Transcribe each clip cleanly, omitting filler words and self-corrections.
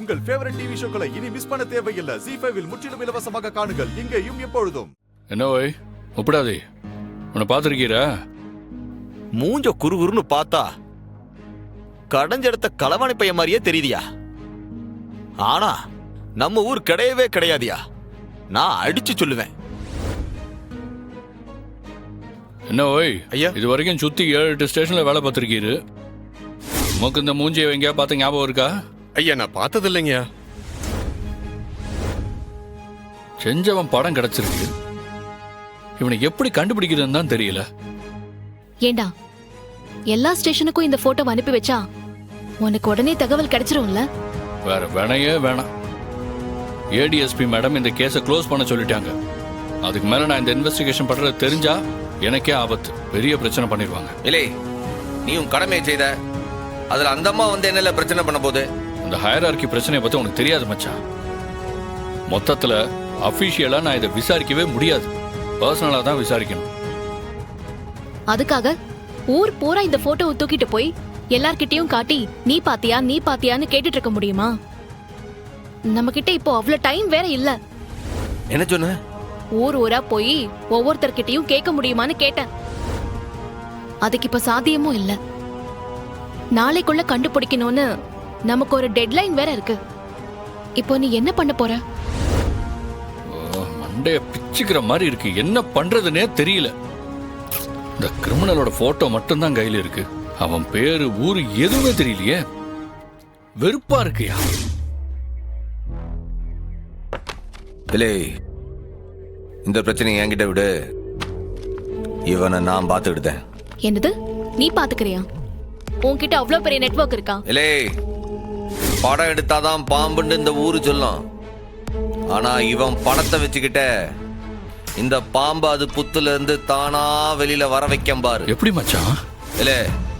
உங்கள் favourite TV ஷோக்களை இனி miss பண்ண தேவையில்லை. ZEE5 இல் முற்றிலும் இலவசமாக காணுங்கள். இங்கேயும் எப்பொழுதும். என்ன ஓய் ஒப்படாதே, உன்னை பார்த்துருக்கீரா? மூஞ்ச குறுகுறுன்னு பார்த்தா கடைஞ்செடுத்த களவாணி பையன் மாதிரியே தெரியுதியா? ஆனா நம்ம ஊர் கிடையவே கிடையாதியா. நான் அடிச்சு சொல்லுவேன். என்ன ஓய் ஐயா, இது வரைக்கும் சுத்தி 7-8 ஸ்டேஷன்ல வேலை பார்த்துருக்கீரு. உனக்கு இந்த மூஞ்சியை எங்கேயா பார்த்த ஞாபகம் இருக்கா? ஐயா நான் பார்த்தது இல்லைங்கய்யா. செஞ்சவன் படம் கிடைச்சிருக்கு, இவனை எப்படி கண்டுபிடிக்கிறதுன்னு தான் தெரியல. ஏண்டா எல்லா ஸ்டேஷனுக்கும் இந்த போட்டோ அனுப்பி வச்சா உனக்கு உடனே தகவல் கிடைச்சிரும்ல? வேற வேணையே வேணாம். ஏடிஎஸ்பி மேடம் இந்த கேஸை க்ளோஸ் பண்ண சொல்லிட்டாங்க. அதுக்கு மேல நான் இந்த இன்வெஸ்டிகேஷன் பண்றது தெரிஞ்சா எனக்கே ஆபத்து. பெரிய பிரச்சனை பண்ணிடுவாங்க. இல்லை, நீ உன் கடமையை செய்த. அதுல அந்த அம்மா வந்து என்னல பிரச்சனை பண்ண போகுது? அந்த ஹையரார்கி பிரச்சனையை பத்தி உனக்கு தெரியாது மச்சான். மொத்தத்துல அபிஷியலா நான் இதை விசாரிக்கவே முடியாது. பர்சனலா தான் விசாரிக்கணும். அதுக்காக ஊர் பூரா இந்த போட்டோவை தூக்கிட்டு போய் எல்லார்கிட்டயும் காட்டி நீ பாத்தியான்னு கேட்டுட்டு இருக்க முடியுமா? நம்ம கிட்ட இப்போ அவ்வளவு டைம் வேற இல்ல. என்ன சொன்ன? ஊர் ஊரா போய் ஒவ்வொருத்தர்கிட்டயும் கேட்க முடியுமான்னு கேட்டேன். அதுக்கு இப்ப சாத்தியமும் இல்ல. நாளைக்குள்ள கண்டுபிடிக்கணும்னு நமக்கு ஒரு டெட்லைன் வேற இருக்கு. இப்போ நீ என்ன பண்ண போற? மண்டைய பிச்சுக்கிற மாதிரி இருக்கு. என்ன பண்றதுன்னே தெரியல. இந்த கிரிமினலோட போட்டோ மட்டும்தான் கையில இருக்கு. அவன் பேரு ஊரு எதுவுமே தெரியலையே. வெறுப்பா இருக்கியா? இல்லை, இந்த பிரச்சனையை என்கிட்ட விடு. இவனை நான் பார்த்துக்கிட்டேன். என்னது, நீ பாத்துக்கிறியா? உன்கிட்ட அவ்வளவு பெரிய நெட்வொர்க் இருக்கா? இல்லை, படம் எடுத்தாதான் பாம்புன்னு இந்த ஊரு சொல்லும். ஆனா இவன் படத்தை வச்சுக்கிட்ட இந்த பாம்பு அது புத்துல இருந்து தானா வெளியில வர வைக்க பாரு. எப்படி மச்சான்? இல்ல,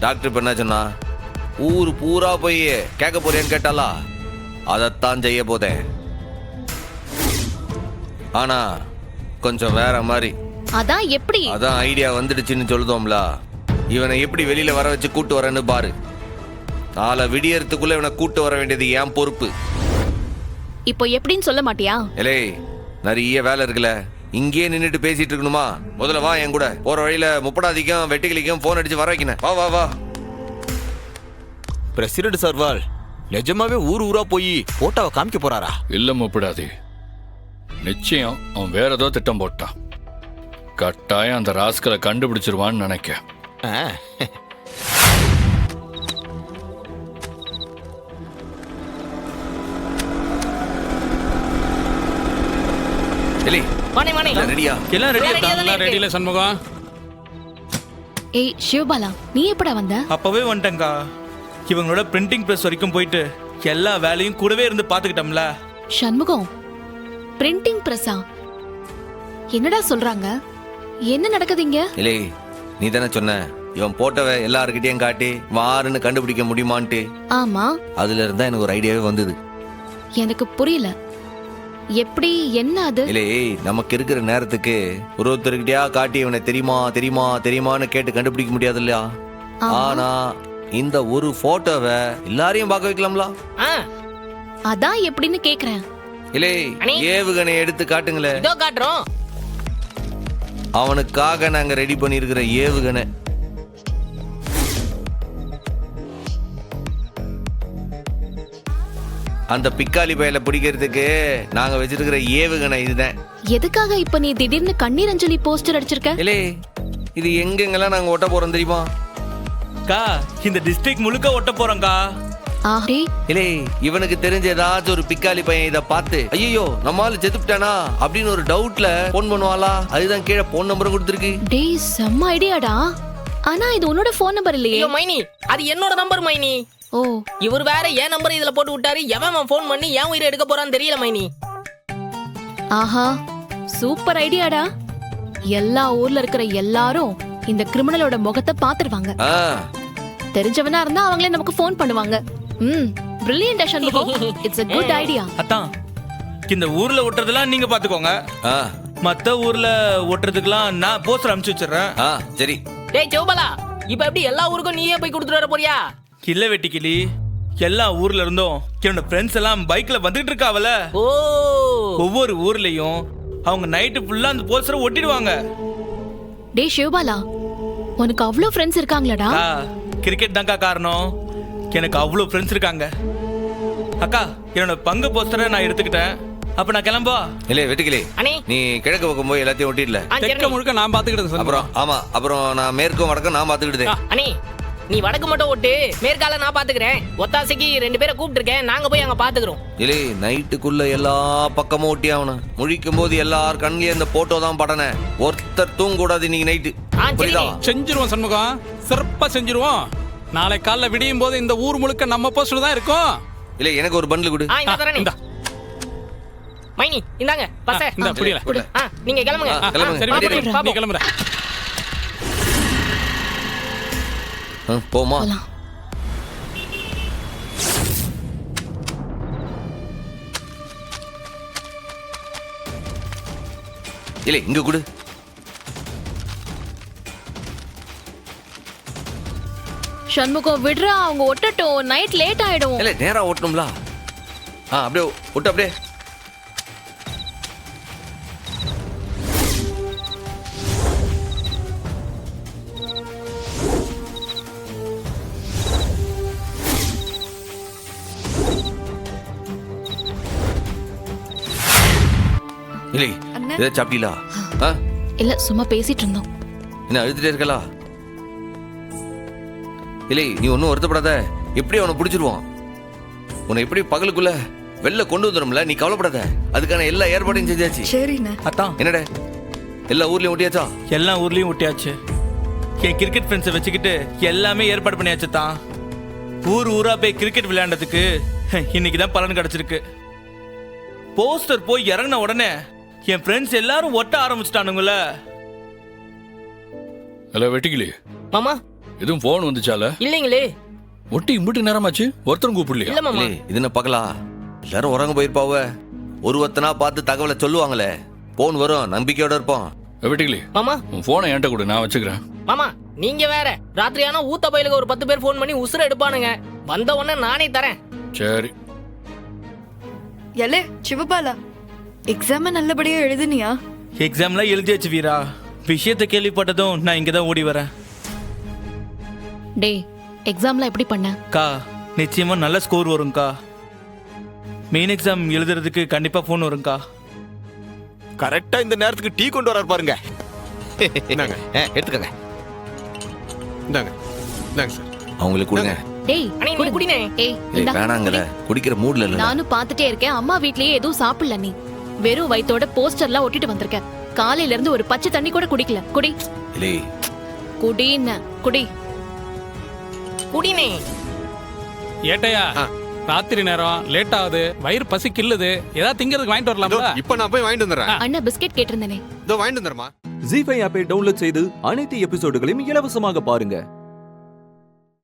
டாக்டர் இப்ப என்ன சொன்னா? ஊரு பூரா போய் கேட்க போறேன்னு கேட்டாலா? அதைத்தான் செய்ய போதேன். ஆனா கொஞ்சம் வேற மாதிரி. அதான் எப்படி? அதான் ஐடியா வந்துடுச்சுன்னு சொல்லுதோம்ல. இவனை எப்படி வெளியில வர வச்சு கூட்டு வரேன்னு பாரு. நாளை விடியறதுக்குள்ள இவனை கூட்டு வர வேண்டியது என் பொறுப்பு. இப்போ எப்படின்னு சொல்ல மாட்டியா? இல்லை, நிறைய வேலை இருக்குல்ல. இங்கேயே நின்றுட்டு பேசிட்டு இருக்கணுமா? முதல்ல வா என் கூட. போற வழியில முப்படாதிக்கும் வெட்டிக்கிளிக்கும் போன் அடிச்சு வர வைக்கணும். வா வா வா. பிரசிடென்ட் சர்வால் நிஜமாவே ஊர் ஊரா போய் போட்டோவை காமிக்க போறாரா? இல்ல முப்படாதே, நிச்சயம் அவன் வேற ஏதோ திட்டம் போட்டான். கட்டாயம் அந்த ராஸ்கலை கண்டுபிடிச்சிருவான்னு நினைக்க. ரெடியா? எல்லாம் ரெடியா சண்முகம்? ஏய் சிவபாலா, நீ எப்படா வந்த? அப்பவே வந்துட்டேங்கா. இவங்களோட பிரிண்டிங் பிரஸ் வரைக்கும் போயிட்டு எல்லா வேலையும் கூடவே இருந்து பாத்துக்கிட்டோம்ல. சண்முகம், பிரிண்டிங் பிரஸா? என்னடா சொல்றாங்க? என்ன நடக்குதுங்க? இல்லை, நீ தானே சொன்ன இவன் போட்டோவை எல்லாருக்கிட்டையும் காட்டி வாருன்னு கண்டுபிடிக்க முடியுமான்ட்டு. ஆமா, அதுல இருந்தா எனக்கு ஒரு ஐடியாவே வந்தது. எனக்கு புரியல. எப்படி, என்ன அது? இல்லை, நமக்கு இருக்கிற நேரத்துக்கு ஒருத்தருக்கிட்டயா காட்டி இவனை தெரியுமா தெரியுமா தெரியுமான்னு கேட்டு கண்டுபிடிக்க முடியாது இல்லையா? ஆனா இந்த ஒரு போட்டோவை எல்லாரையும் பார்க்க வைக்கலாம்ல. அதான் எப்படின்னு கேக்குறேன். இல்லை, ஏவுகணை எடுத்து காட்டுங்களேன். காட்டுறோம். அவனுக்காக நாங்க ரெடி பண்ணிருக்கிற ஏவுகணை. அந்த பிக்காலி பயல பிடிக்கிறதுக்கு நாங்க வச்சிருக்கிற ஏவுகணை இதுதான். எதுக்காக இப்ப நீ திடீர்னு கண்ணீர் அஞ்சலி போஸ்டர் அடிச்சிருக்க? இல்லை, இது எங்கெங்கெல்லாம் நாங்க ஒட்ட போறோம் தெரியுமா? கா, இந்த டிஸ்ட்ரிக்ட் முழுக்க ஒட்ட போறோம்க்கா. ஆஹே, இல்லை, இவனுக்கு தெரிஞ்ச ஏதாச்சும் ஒரு பிக்காலி பையன் இதை பார்த்து ஐயோ நம்மால செத்துட்டானா அப்படின்னு ஒரு டவுட்ல போன் பண்ணுவாளா? அதுதான் கீழே போன் நம்பரும் கொடுத்துருக்கு. டேய் செம்ம ஐடியாடா. ஆனா இது உன்னோட போன் நம்பர் இல்லையே. ஐயோ மைனி, அது என்னோட நம்பர் மைனி. ஓ, இவர் வேற என் நம்பர் இதுல போட்டு விட்டாரு. எவன் போன் பண்ணி என் உயிரை எடுக்க போறான்னு தெரியல மைனி. ஆஹா, சூப்பர் ஐடியாடா. எல்லா ஊர்ல இருக்கிற எல்லாரும் இந்த கிரிமினலோட முகத்தை பாத்துருவாங்க. தெரிஞ்சவனா இருந்தா அவங்களே நமக்கு போன் பண்ணுவாங்க. Brilliant Shanmugam. It's a good idea. அதான் இந்த ஊர்ல ஒட்டுறதெல்லாம் நீங்க பாத்துக்கோங்க. மத்த ஊர்ல ஒட்டுறதுக்கெல்லாம் நான் போஸ்டர் அனுப்பிச்சு வச்சிடுறேன். சரி. டேய் சிவபாலா, இப்ப எப்படி எல்லா ஊருக்கும் நீயே போய் கொடுத்துட்டு வர போறியா? இல்ல வெட்டிக்கிளி, எல்லா ஊர்ல இருந்தும் என்னோட ஃப்ரெண்ட்ஸ் எல்லாம் பைக்ல வந்துட்டு இருக்காவல. ஓ ஒவ்வொரு ஊர்லயும் அவங்க நைட்டு ஃபுல்லா அந்த போஸ்டரை ஒட்டிடுவாங்க. டேய் சிவபாலா, உனக்கு அவ்வளோ ஃப்ரெண்ட்ஸ் இருக்காங்களாடா? கிரிக்கெட் தான்க்கா காரணம். எனக்கு அவ்வளோ ஃப்ரெண்ட்ஸ் இருக்காங்க. அக்கா, என்னோட பங்கு போஸ்டரை நான் எடுத்துக்கிட்டேன். அப்ப நான் கிளம்பா. இல்ல வெட்டுக்கிளி, அண்ணே. நீ கிழக்கு பக்கம் போய் எல்லாத்தையும் ஒட்டிடல. தெற்க முழுக்க நான் பாத்துக்கிட்டேன் அப்புறம் ஆமா, அப்புறம் நான் மேற்கும் வடக்கும் நான் பாத்துக்கிட்டேன். அண்ணே, நீ வடக்கு மட்டும் ஓட்டு, மேற்கால நான் பாத்துக்கிறேன். ஒத்தாசைக்கு 2 பேரை கூப்பிட்டுருக்கேன், நாங்க போய் அங்க பாத்துக்கிறோம். இல்லே, நைட்டுக்குள்ள எல்லா பக்கமும் ஒட்டி ஆகணும். முழிக்கும் போது எல்லார் கண்ணிலே இந்த போட்டோ தான் படனே. ஒருத்தர் தூங்க கூடாது இன்னைக்கு நைட்டு. புரியுதா? செஞ்சிருவோம் சண்முகம், சிறப்பா செஞ்சிருவோம். நாளை காலைல விடியும் போது இந்த ஊர் முழுக்க நம்ம போஸ்டர் தான் இருக்கும். இல்ல, எனக்கு ஒரு பண்டில் கொடு. இந்த தரேன். மைனி இந்தாங்க பச. இந்த புரியல. நீங்க கிளம்புங்க. கிளம்புங்க. சரி பாப்போம், நீ பாப்போம். கிளம்புற. போமா. போலாம். இல்ல, இங்க கொடு. சண்முகம் விடுறா, அவங்க ஒட்டட்டும். நைட் லேட் ஆயிடும். இல்ல, நேரா ஓட்டணும்ல. அப்படியே ஒட்டு. அப்படியே இல்லை, இதை சாப்பிட்டீங்களா? இல்ல, சும்மா பேசிட்டு இருந்தோம். என்ன அழுதுட்டே இருக்கலா? இல்லை, நீ ஒன்னும் வருத்தப்படாத. எப்படி அவனை பிடிச்சிருவான். உன்னை எப்படி பகலுக்குள்ள வெளில கொண்டு வந்துடும்ல, நீ கவலைப்படாத. அதுக்கான எல்லா ஏற்பாடையும் செஞ்சாச்சு. சரிண்ணே. அத்தான், என்னடா எல்லா ஊர்லயும் ஒட்டியாச்சா? எல்லா ஊர்லயும் ஒட்டியாச்சு. என் கிரிக்கெட் ஃப்ரெண்ட்ஸை வச்சுக்கிட்டு எல்லாமே ஏற்பாடு பண்ணியாச்சு தான். ஊர் ஊரா போய் கிரிக்கெட் விளையாண்டதுக்கு இன்னைக்கு தான் பலன் கிடைச்சிருக்கு. போஸ்டர் போய் இறங்கின உடனே என் ஃப்ரெண்ட்ஸ் எல்லாரும் ஒட்ட ஆரம்பிச்சிட்டானுங்கள. ஹலோ வெட்டிக்கிளி, மாமா எதுவும் போன் வந்துச்சால? இல்லைங்களே. ஒட்டி இம்பிட்டு நேரமாச்சு, ஒருத்தரும் கூப்பிடலையா? இல்ல மாமா. இல்லை, இது என்ன பகலா? எல்லாரும் உறங்க போயிருப்பாவ. ஒருவத்தனா பார்த்து தகவலை சொல்லுவாங்களே. போன் வரும், நம்பிக்கையோட இருப்போம். வெட்டிக்கிளி, மாமா உன் போனை என்கிட்ட கொடு, நான் வச்சுக்கிறேன். மாமா நீங்க வேற. ராத்திரியானா ஊத்த பயிலுக்கு ஒரு 10 பேர் ஃபோன் பண்ணி உசுர எடுப்பானுங்க. வந்த உடனே நானே தரேன். சரி. எலே சிவபாலா, எக்ஸாம நல்லபடியா எழுதுனியா? எக்ஸாம்லாம் எழுதியாச்சு வீரா. விஷயத்தை கேள்விப்பட்டதும் நான் இங்க தான் ஓடி வரேன். டேய், எக்ஸாம்ல எப்படி பண்ண? கா, நிச்சயமா நல்ல ஸ்கோர் வரும்க்கா. மெயின் எக்ஸாம் எழுதுறதுக்கு கண்டிப்பா ஃபோன் வரும்க்கா. கரெக்டா இந்த நேரத்துக்கு டீ கொண்டு வராரு பாருங்க. இந்தாங்க, எடுத்துக்கங்க. இந்தாங்க, இந்தாங்க சார். அவங்களுக்கு கொடுங்க. டேய், அண்ணே நீ குடினே. ஏய், இல்லை, இந்தா. வேணாங்கல. குடிக்கிற மூட்ல இல்ல. நானும் பாத்துட்டே இருக்கேன். அம்மா வீட்லயே எதுவும் சாப்பிடல. நீ வெறும் வயித்தோட போஸ்டர்லாம் ஒட்டிட்டு வந்திருக்க. காலையில இருந்து ஒரு பச்சை தண்ணி கூட குடிக்கல. குடி. இல்லை, குடின்னு குடி. குடினே. ஏட்டையா, ராத்திரி நேரம் லேட் ஆகுது, வயிறு பசி கில்லுது. ஏதாவது திங்கிறதுக்கு வாங்கிட்டு வரலாம்ல? இப்ப நான் போய் வாங்கிட்டு வந்துடுறேன். அண்ணா பிஸ்கெட் கேட்டிருந்தேனே. இதோ வாங்கிட்டு வந்துடுறேன். ஜீ5 ஆப்பை டவுன்லோட் செய்து அனைத்து எபிசோடுகளையும் இலவசமாக பாருங்க.